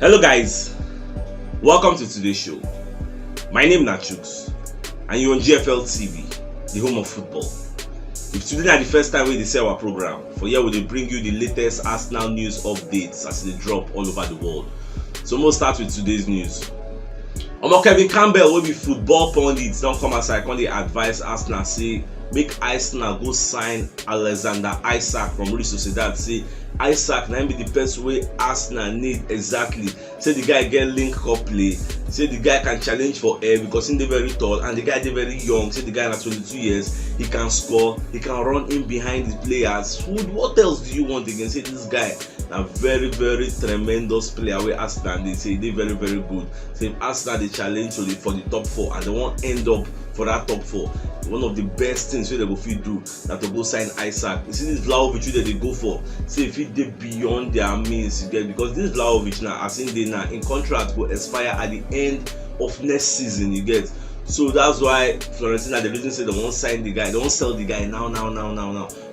Hello guys, welcome to today's show. My name is Nachooks and you're on GFL TV, the home of football. If today is the first time we see our program, for here we will bring you the latest Arsenal news updates as they drop all over the world. So we'll start with today's news. Kevin Campbell will be football pundits don't come aside when they advise Arsenal say make Arsenal go sign Alexander Isak from Real Sociedad. Say Isak now be the best way Arsenal need exactly. Say the guy get link up play. Say the guy can challenge for air because he's very tall and the guy is very young. Say the guy at 22 years, he can score, he can run in behind the players. What else do you want again? Say this guy a very tremendous player where Arsenal they say they very good. Say if Arsenal they challenge for the top four and they won't end up for that top four. One of the best things they go fit do that to go sign Isak. You see this Vlahovic that they go for. Say if it they beyond their means, you get, because this Vlahovic now as in they now in contract will expire at the end of next season, you get. So that's why Florentina the reason say they won't sign the guy, they won't sell the guy now.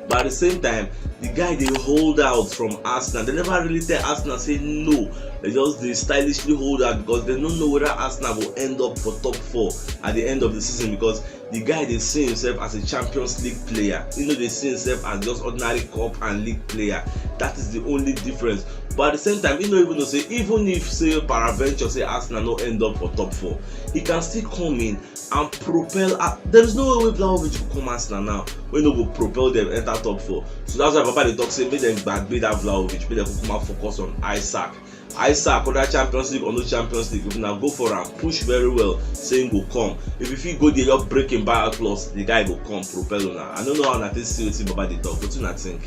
But at the same time, the guy they hold out from Arsenal. They never really tell Arsenal say no. They stylishly hold out because they don't know whether Arsenal will end up for top four at the end of the season, because the guy they see himself as a Champions League player. They see himself as just ordinary cup and league player. That is the only difference. But at the same time, even say even if say peradventure say Arsenal no end up for top four, he can still come in and propel. There is no way Vlahovic will come Arsenal now. We no go propel them enter top four. So that's why Papa they talk say make them backbait that Vlahovic, make them come focus on Isak, whether Champions League or no Champions League. If now go for him, push very well, saying go come. If you go there, you're breaking buyout clause, the guy go come propel on. I don't know how that is still Papa they talk, but you not think.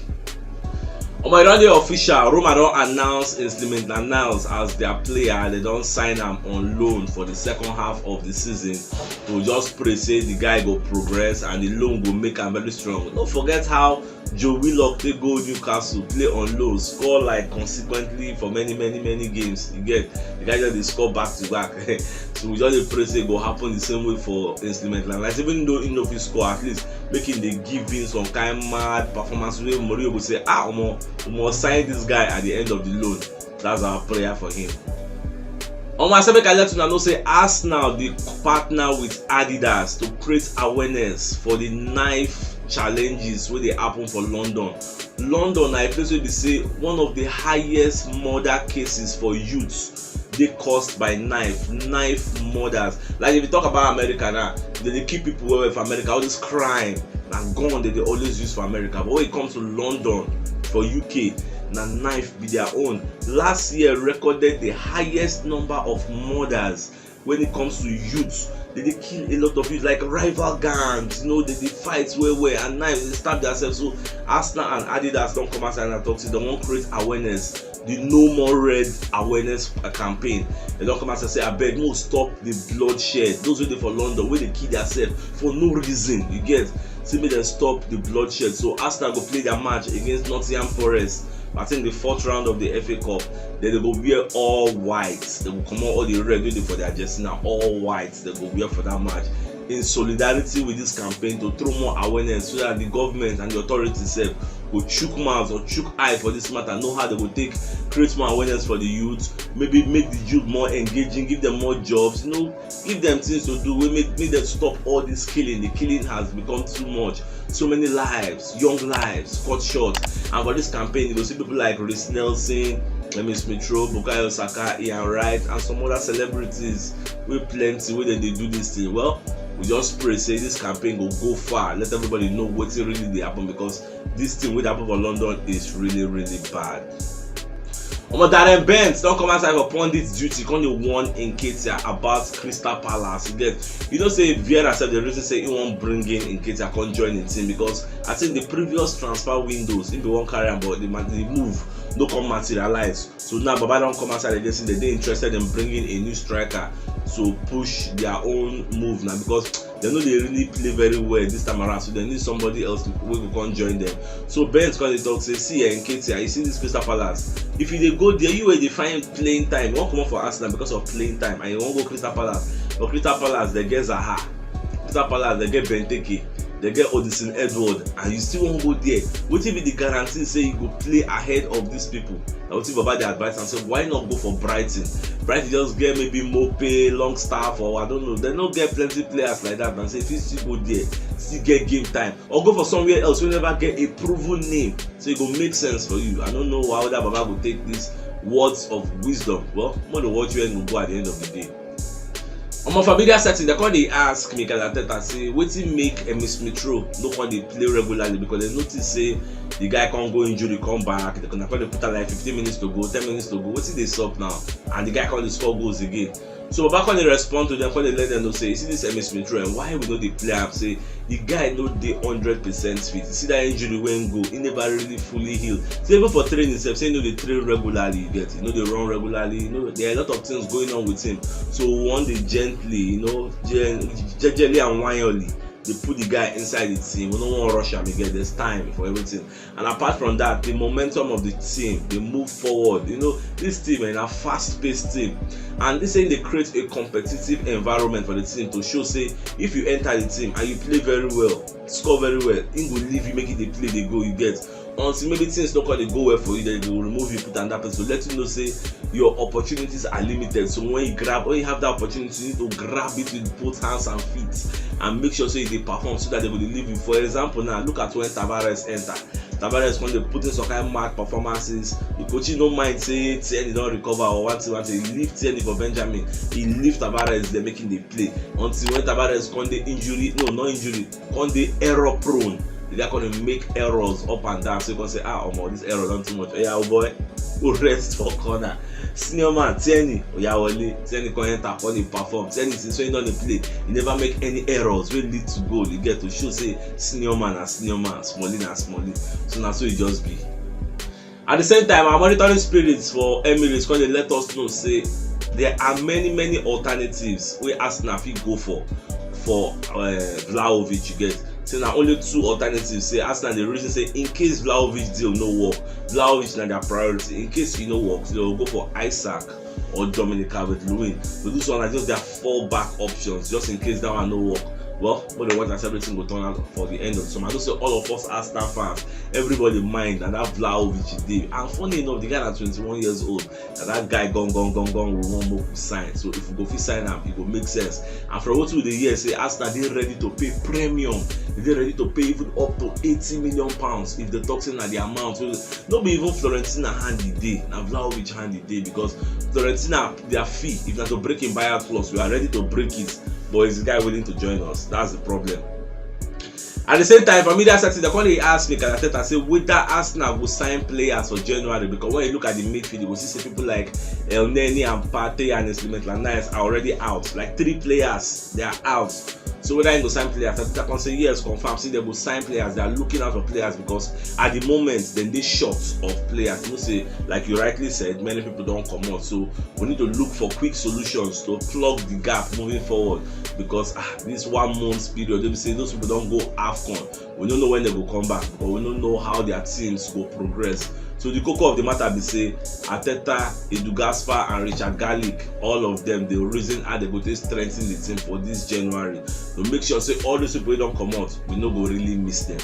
On my radio official, Roma don't announce as their player. They don't sign him on loan for the second half of the season. To just pray say the guy go progress and the loan go make him very strong. Don't forget how Joe Willock they go Newcastle, play on low, score like consequently for many games. You get the guy just they score back to back. So we just pray say go happen the same way for Instrumental. Like even though he score, at least making the give in some kind mad performance where Mourinho will say we must sign this guy at the end of the loan. That's our prayer for him. On my second, I let you know say Arsenal they partner with Adidas to create awareness for the knife challenges where they happen for London. London, I place where they say one of the highest murder cases for youths they caused by knife murders. Like if you talk about America now, they keep people away from America. All this crime and gun that they always use for America. But when it comes to London, for UK, na knife be their own. Last year recorded the highest number of murders when it comes to youths. They kill a lot of youth, like rival gangs, they fight where and knives they stab themselves. So Arsenal and Adidas don't come outside and talk to them, they won't create awareness. The No More Red awareness campaign. They don't come out and say, I beg, no, stop the bloodshed. Those waiting for London, where they kill themselves for no reason. You get? See me then stop the bloodshed. So Arsenal go play their match against Nottingham Forest. I think the fourth round of the FA Cup, then they go wear all white. They will come out all the red waiting for their jersey now. All white they go wear for that match. In solidarity with this campaign to throw more awareness so that the government and the authorities will chook mouths or chook eye for this matter, know how they will create more awareness for the youth, maybe make the youth more engaging, give them more jobs, give them things to do, make them stop all this killing. The killing has become too much. So many lives, young lives, cut short. And for this campaign, you will see people like Reece Nelson, Smith Rowe, Bukayo Saka, Ian Wright, and some other celebrities with plenty where they do this thing. Well, we just pray say this campaign will go far, let everybody know what's really happen, because this thing with happen for London is really bad. Darren Bent don't come outside for pundit duty. Come the one in Nketiah about Crystal Palace. Say Vieira said the reason say he won't bring in Nketiah can't join the team because I think the previous transfer windows if they won't carry on, but the move no come materialize. So now Baba don't come outside again saying they're interested in bringing a new striker to push their own move now, because they know they really play very well this time around, so they need somebody else who can join them. So Ben's going to talk say, see Nketiah, you see this Crystal Palace, if you go there, you will define playing time. You won't come up for Arsenal because of playing time, and you won't go Crystal Palace. But Crystal Palace they get Zaha, Crystal Palace they get Benteke, they get Odison Edward, and you still won't go there. What if the guarantee say you go play ahead of these people? Now what if about the advice and say why not go for Brighton? Brighton just get maybe Mope, Longstaff, or I don't know. They don't get plenty players like that, and say if you still go there, still get game time, or go for somewhere else. You never get a proven name, so it go make sense for you. I don't know how that Baba will take these words of wisdom. Well, more than what you ain't go at the end of the day. On my familiar setting, they call they ask Mikel Arteta say wetin make Smith Rowe no come dey play regularly, because they notice say the guy can't go injury, come back. They can put out like 15 minutes to go, 10 minutes to go. Wetin dey sup now? And the guy can't score goals again. So back when they respond to them, when they let them know say, you see this Smith Rowe, and why we know they play am? Say the guy no dey 100% fit. You see that injury when go, he never really fully healed. So even for training himself, say they train regularly, you get, they run regularly. There are a lot of things going on with him. So one day gently, gently and quietly, they put the guy inside the team. We don't want to rush him again. There's time for everything. And apart from that, the momentum of the team, they move forward. This team is a fast-paced team, and this saying they create a competitive environment for the team to show say if you enter the team and you play very well, score very well, it will leave you, make it the play they go, you get. Until maybe things don't they go well for you, then they will remove you, put another person. So let you know say your opportunities are limited. So when you have that opportunity, you need to grab it with both hands and feet and make sure so they perform so that they will leave you. For example, now look at when Tavares enter. Tavares, when they put in some kind of mad performances, the coach don't mind say Tierney don't recover or one thing. He leave Tierney for Benjamin. He leave Tavares, they're making the play. Until when Tavares come the injury, no, not injury, come the error prone. They're going to make errors up and down. So you can say, this error done too much. Yeah, boy, who rest for corner. Senior man, Tierney, Tierney can enter, can he perform. Tierney, since when he don't play, he never make any errors. We lead to goal. You get to show, say, senior man and senior man, Smalling and Smalling. So now so it just be. At the same time, our monitoring spirits for Emirates, because they let us know, say, there are many alternatives where Arsenal fit go for Vlahovic, you get. So now only two alternatives. Say Arsenal the reason say in case Vlahovic deal no work, Vlahovic na their priority. In case he no work, they will go for Isak or Dominic Calvert-Lewin. So this one are just their fallback options, just in case that one no work. Well, but they want that everything will turn out for the end of the summer. I don't say all of us Arsenal fans, everybody mind and that Vlahovic did. And funny enough, the guy at 21 years old, that guy gone will want more to sign. So if we go fit sign him, it will make sense. And for what we the year say Arsenal they ready to pay premium. They're ready to pay even up to £80 million if the toxin at the amount. So not be even Florentina handy day. Now Vlahovic handy day, because Florentina their fee, if not to break in buyout clause, we are ready to break it. But is the guy willing to join us? That's the problem. At the same time, for me, that's something they ask me, because I say whether Arsenal will sign players for January, because when you look at the midfield, you will see people like El Neni and Partey and Slimani are already out. Like 3 players, they are out. So whether you go sign players, I can say yes, confirm. See, they will sign players. They are looking out for players, because at the moment, then they short of players. You say, like you rightly said, many people don't come out. So we need to look for quick solutions to plug the gap moving forward. Because this 1 month period, they will say those people don't go AFCON. We don't know when they will come back, but we don't know how their teams will progress. So the cocoa of the matter be say Arteta, Edu Gaspar and Richard Garlick, all of them, the reason how they go to strengthen the team for this January. So make sure say all those people don't come out, we no go really miss them.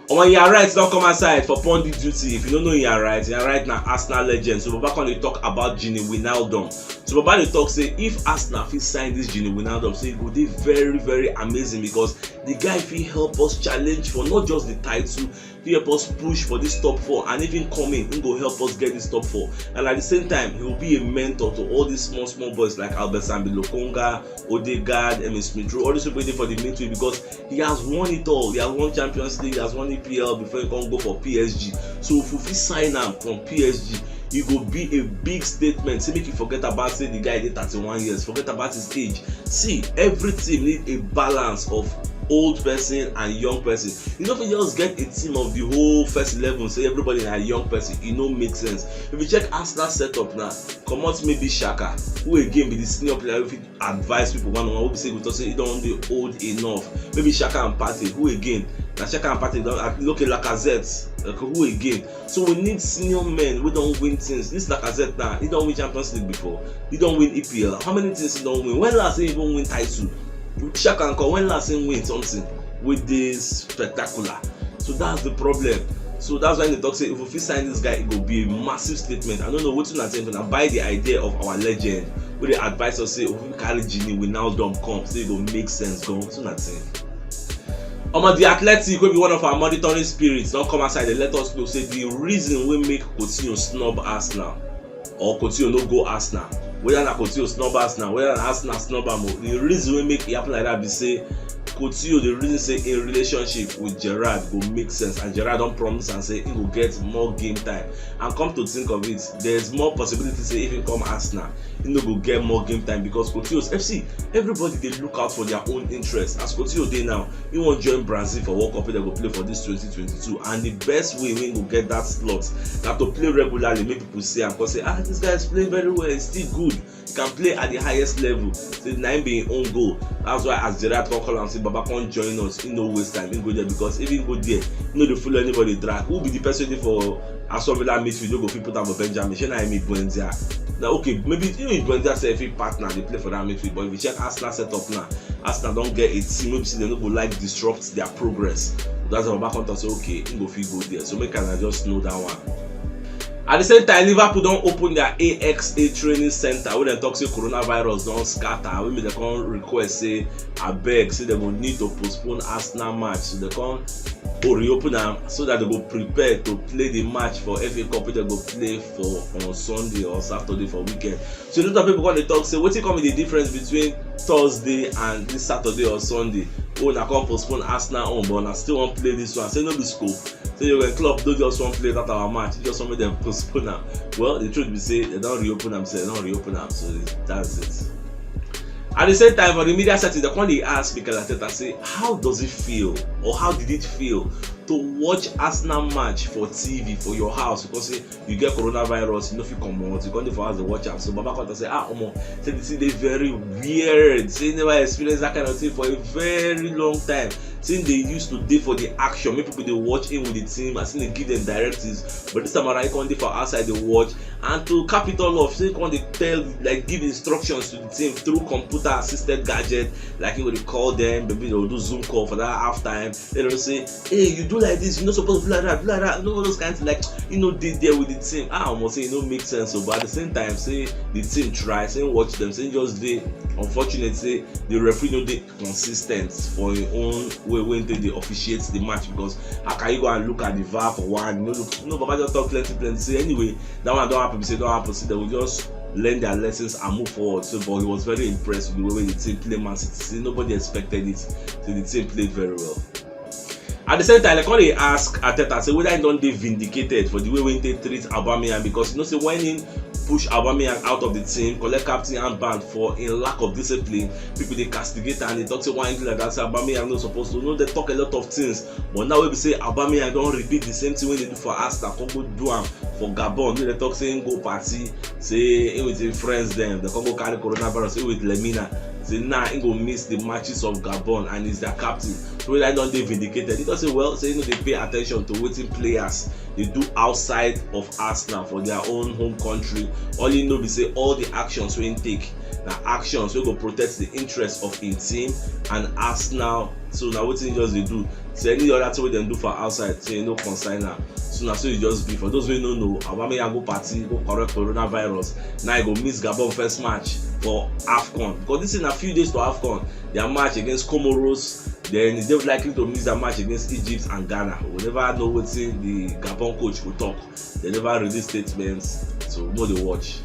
When you are right, don't come aside for pundit duty. If you don't know you are right now Arsenal legend. So Baba when they talk about Gini Wijnaldum. So Baba they talk say if Arsenal fit sign this Gini Wijnaldum, say it would be very amazing, because the guy fit help us challenge for not just the title, he help us push for this top 4, and even coming, he go help us get this top 4. And at the same time, he will be a mentor to all these small boys like Albert Sambi Lokonga, Odegaard, Smith Rowe, all these people for the midfield, because he has won it all. He has won Champions League, he has won EPL before he can go for PSG. So if we sign him from PSG, it will be a big statement. Say make you forget about say the guy did 31 years, forget about his age. See, every team need a balance of old person and young person. You don't just get a team of the whole first 11, say everybody a young person. It don't make sense. If you check Arsenal setup now, come out maybe Shaka, who again be the senior player who advise people one-on-one, who say because he don't be old enough. Maybe Shaka and Partey, who again? Now Shaka and Partey don't look at Lacazette. Who again? So we need senior men who don't win things. This Lacazette now, he don't win Champions League before. He don't win EPL. How many things he don't win? When last he even win title? Shaka and when last he win something? with this spectacular. So that's the problem. So that's why they talk say if we sign this guy, it will be a massive statement. I don't know what you think, but I buy the idea of our legend. Where they advise us say if we carry Genie, we now don't come. So it will make sense. Go. What's not saying? The Athletic will be one of our monitoring spirits. Don't come outside. They let us know say the reason we make Coutinho snub Arsenal or Coutinho no go Arsenal. Whether na Coutinho snub Arsenal, whether na Arsenal snub am, the reason we make it happen like that be say Coutinho, the reason say in relationship with Gerrard go make sense, and Gerrard don't promise and say he will get more game time. And come to think of it, there's more possibility say if he come Arsenal, he no go get more game time because Coutinho's FC, everybody they look out for their own interest. As Coutinho dey now, he won't join Brazil for World Cup, they go play for this 2022, and the best way we go get that slot, that to play regularly, make people say and say this guy is playing very well, he's still good, he can play at the highest level. Say nine being own goal. That's why as Gerrard come call and say Baba can't join us, he no waste time, he go there because if he go there, he no dey follow anybody drag. Who be the person for Aston Villa midfield? No go fit put am for Benjamin. Shey na him Buendia. Now okay, maybe even Buendia say if he partner they play for that midfield, but if you check Arsenal setup now, Arsenal don't get a team. Maybe they no go like disrupt their progress. That's why Baba come say okay, he go fit go there. So make I just know that one. At the same time, Liverpool don't open their AXA training center where they talk say coronavirus don't scatter. We they can request say abeg say they will need to postpone Arsenal match, so they can reopen them so that they go prepare to play the match for FA Cup. They go play for on Sunday or Saturday for weekend. So a lot of people when they talk say what come the difference between Thursday and this Saturday or Sunday? Oh, na come postpone Arsenal on, but I still want to play this one. Say no be scope. Say you when club don't just want to play that our match, you just want them postpone them. Well, the truth be say they don't reopen them, say they don't reopen them. So that's it. At the same time, for the media setting, the they ask Mikel Arteta say, how does it feel, or how did it feel to watch Arsenal match for TV for your house? Because say you get coronavirus, you know if you come out, you can't for us to watch them. So Baba Conte say, say this is very weird. Say never experienced that kind of thing for a very long time. Since they used to do for the action, many people they watch in with the team, and since they give them directives. But this time around, you can't for outside they watch, and to cap it all off, so you can't tell like give instructions to the team through computer assisted gadget, like you would call them, maybe they'll do Zoom call for that half time. They'll say, hey, you do like this, you're not supposed to do like that, no those kinds of like they there with the team. I almost say it don't make sense, so but at the same time, say the team try, say watch them, say just they unfortunately say the referee no dey consistent for your own way when they officiate the match, because how can you go and look at the VAR for one? Baba just talk plenty. Say anyway, that one don't happen. Say don't happen. So they will just learn their lessons and move forward. So, but he was very impressed with the way the team played Man City. See, nobody expected it. So the team played very well. At the same time, like when they ask Arteta, say whether he don't dey vindicated for the way when they treat Aubameyang, because say when he push Aubameyang out of the team, collect captain and banned for in lack of discipline, people they castigate and they talk say why like that. Say Aubameyang not supposed to. They talk a lot of things, but now we say Aubameyang don't repeat the same thing when they do for Arsenal. Come go do am for Gabon. They talk say go party, say with his friends them. They come go carry coronavirus. Say with Lemina. Say he go miss the matches of Gabon and he's their captain. So whether don't they vindicated? He does say well, say they pay attention to what players they do outside of Arsenal for their own home country. All you know be say all the actions we take, the actions we go protect the interest of in team and Arsenal. So now what thing just they do? Say any other thing we them do for outside, say no concern now. So now so it just be for those who don't know, Aubameyang go party, go correct coronavirus. Now he go miss Gabon first match for AFCON, because this is in a few days to AFCON. Their match against Comoros, then they're likely to miss their match against Egypt and Ghana. We never know what the Gabon coach will talk. They never release statements, so more they watch.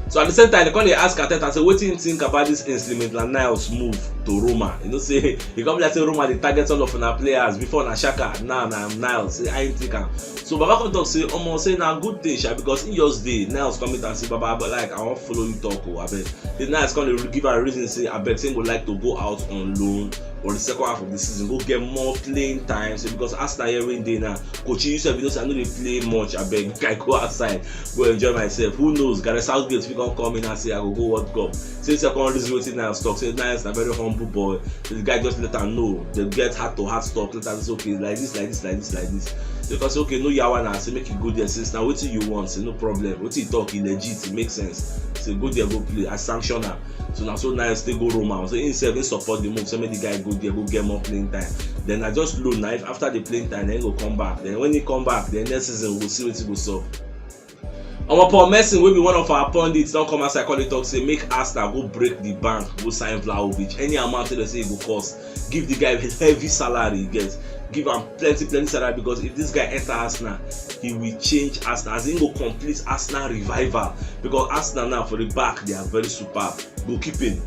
So at the same time, they ask Arteta, say, what do you think about this instrumental Niles move to Roma? Say, you come like say Roma they target all of our players before Shaka, now Niles, say I ain't think am. So Baba come talk say, say na good thing, because in just day Niles come in and say, Baba, but like I won't follow you talk, abeg. The Niles come to give her a reason, say abeg say would like to go out on loan or the second half of the season, go get more playing time. So because Arsenal here win day now, coach you said because I know they play much, abeg, I go outside, go enjoy myself. Who knows? Gareth Southgate if you can come in and say I go World Cup. Say second reason waiting now stock. Say Niles na very humble boy. So the guy just let her know. They get heart to heart talk. Let her say okay, like this. Because okay, no yawa now, say make you go there since now wetin you want, say no problem. Wetin you talk, e legit, it makes sense. Say go there, go play, I sanction am. So now so nice they go Roma. So himself he support the move, so make the guy go there, go get more playing time. Then I just loan now. After the playing time, then he go come back. Then when he come back, then next season we'll see what he go solve. Paul Merson wey be one of our pundits don come outside call talk say make Arsenal go break the bank, go sign Vlahovic. Any amount they say e go cost, give the guy a heavy salary he gets. Give am plenty salary, because if this guy enter Arsenal, he will change Arsenal, as he go complete Arsenal revival. Because Arsenal now for the back they are very superb. Goalkeeping,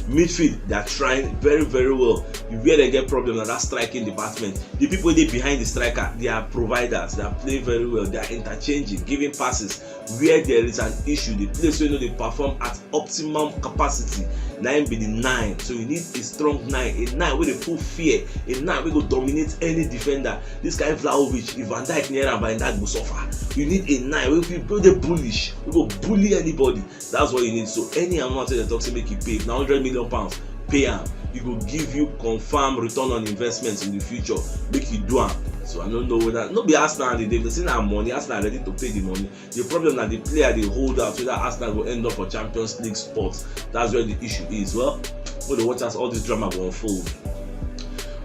midfield they are trying very well. Where they get problem na that striking department. The people they behind the striker, they are providers. They are playing very well. They are interchanging, giving passes. Where there is an issue, the place where they perform at optimum capacity. 9 be the 9. So you need a strong 9, a 9 where they put fear, a 9 where go dominate any defender. This guy Vlahovic, if Van Dijk near and Van Dijk go suffer. You need a 9 where people they bullish, we go bully anybody. That's what you need. So any amount they talk say make you pay. Now £100 million, pay am. It will give you confirmed return on investments in the future. Make you do am. So I don't know whether no be Arsenal and they say na money, Arsenal ready to pay the money. The problem that the player they hold out, whether Arsenal will end up for Champions League spots. That's where the issue is. Well, for the watchers, all this drama will unfold.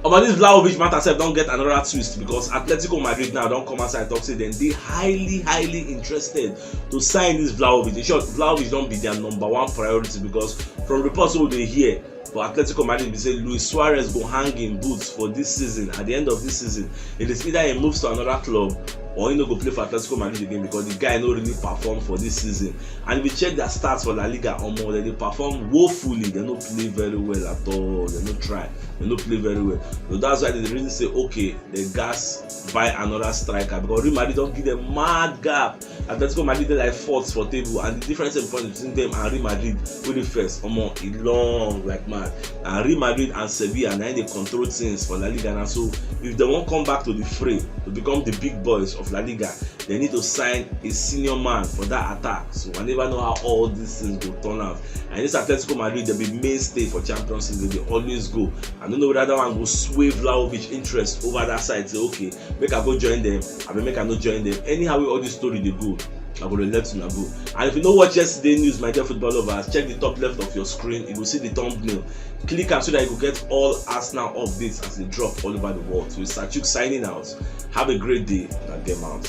About this Vlahovic matter sef don't get another twist, because Atletico Madrid now don't come outside and talk say them they highly interested to sign this Vlahovic. In short, Vlahovic don't be their #1 priority, because from reports what they hear for Atletico Madrid, they say Luis Suarez go hang in boots for this season. At the end of this season, it is either he moves to another club or he no go play for Atletico Madrid again, because the guy no really perform for this season. And if we check their stats for La Liga or more, they perform woefully. They no play very well at all. They no try. They no play very well. So that's why they really say, okay, the gas buy another striker, because Real Madrid don't give them mad gap. Atletico Madrid they like 4th for table, and the difference in point between them and Real Madrid with the first, it long like mad. And Real Madrid and Sevilla now they control things for La Liga now. So if they won't come back to the fray to become the big boys of La Liga, they need to sign a senior man for that attack. So I never know how all these things will turn out. And this Atletico Madrid, they'll be mainstay for Champions League. They always go. I don't know whether that one will sway Vlahovic interest over that side. Say, okay, make I go join them. I mean, make I not join them. Anyhow, all this story they go, I'm going to let you know go. And if you know what yesterday news, my dear football lovers, check the top left of your screen. You will see the thumbnail. Click on so that you will get all Arsenal updates as they drop all over the world. So it's Sachuk signing out. Have a great day and get out.